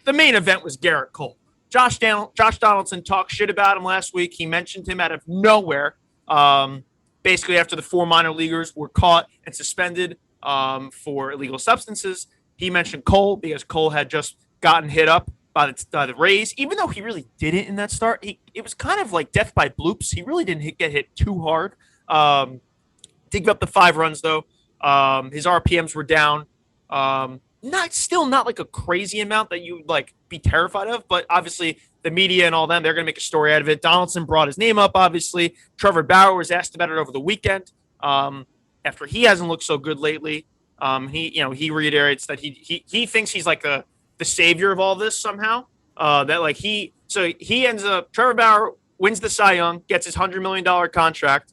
the main event was Gerrit Cole. Josh Donaldson talked shit about him last week. He mentioned him out of nowhere. Basically, after the 4 minor leaguers were caught and suspended for illegal substances, he mentioned Cole because Cole had just gotten hit up by the Rays. Even though he really didn't in that start, it was kind of like death by bloops. He really didn't get hit too hard. Did give up the 5 runs though. His RPMs were down. Not like a crazy amount that you would like be terrified of, but obviously the media and all them, they're going to make a story out of it. Donaldson brought his name up, obviously. Trevor Bauer was asked about it over the weekend. After he hasn't looked so good lately, he reiterates that he thinks he's like the savior of all this somehow. He ends up, Trevor Bauer wins the Cy Young, gets his $100 million contract.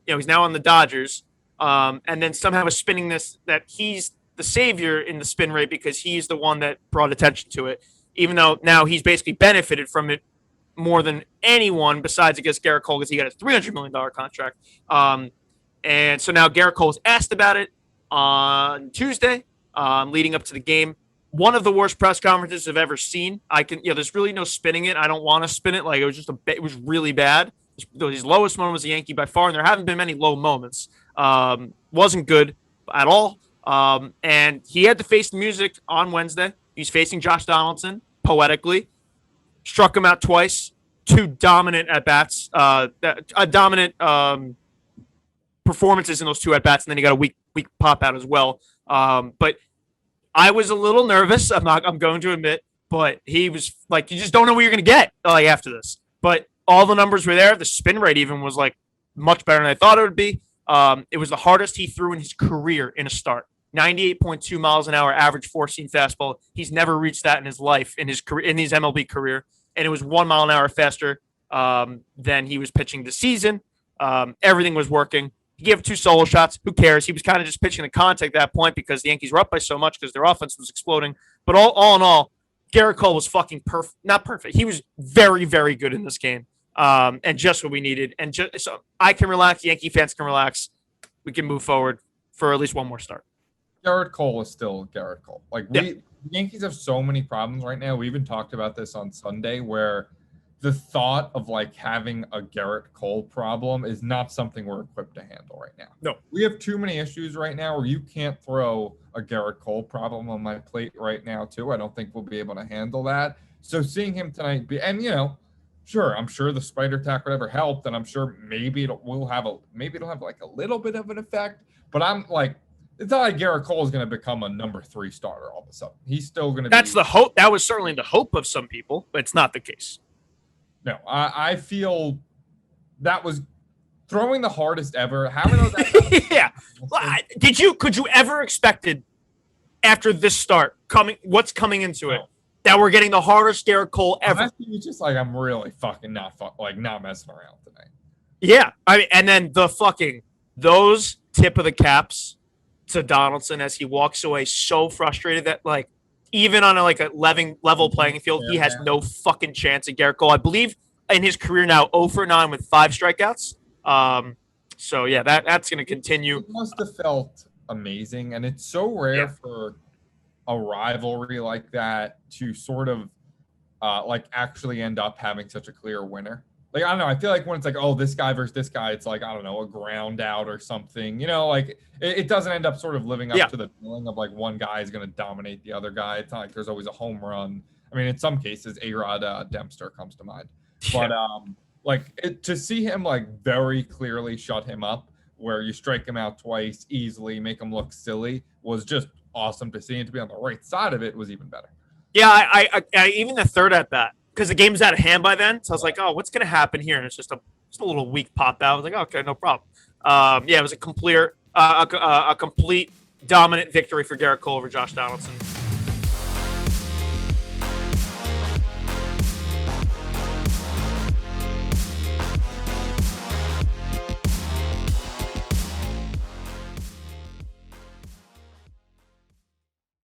He's now on the Dodgers, and then somehow is spinning this that he's the savior in the spin rate because he's the one that brought attention to it, even though now he's basically benefited from it more than anyone besides, I guess, Gerrit Cole because he got a $300 million contract. And so now Gerrit Cole was asked about it on Tuesday, leading up to the game. One of the worst press conferences I've ever seen. There's really no spinning it. I don't want to spin it. Like it was it was really bad. His lowest moment was a Yankee by far, and there haven't been many low moments. Wasn't good at all. And he had to face the music on Wednesday. He's facing Josh Donaldson, poetically. Struck him out twice. 2 dominant at-bats. Dominant performances in those 2 at-bats, and then he got a weak pop-out as well. But I was a little nervous, I'm going to admit, but he was like, you just don't know what you're going to get after this. But all the numbers were there. The spin rate even was like much better than I thought it would be. It was the hardest he threw in his career in a start. 98.2 miles an hour average 4-seam fastball. He's never reached that in his life, in his MLB career. And it was 1 mile an hour faster than he was pitching this season. Everything was working. He gave 2 solo shots. Who cares? He was kind of just pitching the contact at that point because the Yankees were up by so much because their offense was exploding. But all in all, Gerrit Cole was fucking perfect. Not perfect. He was very, very good in this game. And just what we needed. And just so I can relax. Yankee fans can relax. We can move forward for at least one more start. Gerrit Cole is still Gerrit Cole. The Yankees have so many problems right now. We even talked about this on Sunday where the thought of having a Gerrit Cole problem is not something we're equipped to handle right now. No. We have too many issues right now where you can't throw a Gerrit Cole problem on my plate right now too. I don't think we'll be able to handle that. So seeing him tonight sure, I'm sure the spider tack whatever helped, and I'm sure maybe it'll have a little bit of an effect, but I'm like, it's not like Gerrit Cole is going to become a number 3 starter all of a sudden. He's still going to That's the hope. That was certainly the hope of some people, but it's not the case. No, I feel that was throwing the hardest ever. Having those yeah. Could you ever expected after this start what's coming into it that we're getting the hardest Gerrit Cole ever? It's just like I'm really fucking not messing around tonight. Yeah, and then those tip of the caps to Donaldson as he walks away so frustrated that even on a level playing field, he has no fucking chance at Gerrit Cole. I believe in his career now 0 for 9 with 5 strikeouts. So yeah, that's going to continue. It must have felt amazing, and it's so rare for a rivalry like that to sort of actually end up having such a clear winner. I don't know. I feel like when it's this guy versus this guy, it's I don't know, a ground out or something. It doesn't end up sort of living up to the feeling of one guy is going to dominate the other guy. It's not like there's always a home run. I mean, in some cases, A-Rod Dempster comes to mind. But to see him very clearly shut him up, where you strike him out twice easily, make him look silly, was just awesome to see. And to be on the right side of it was even better. Yeah, I even the third at bat. Because the game's out of hand by then. So I was like, what's going to happen here? And it's just a little weak pop out. I was like, okay, no problem. It was a complete dominant victory for Gerrit Cole over Josh Donaldson.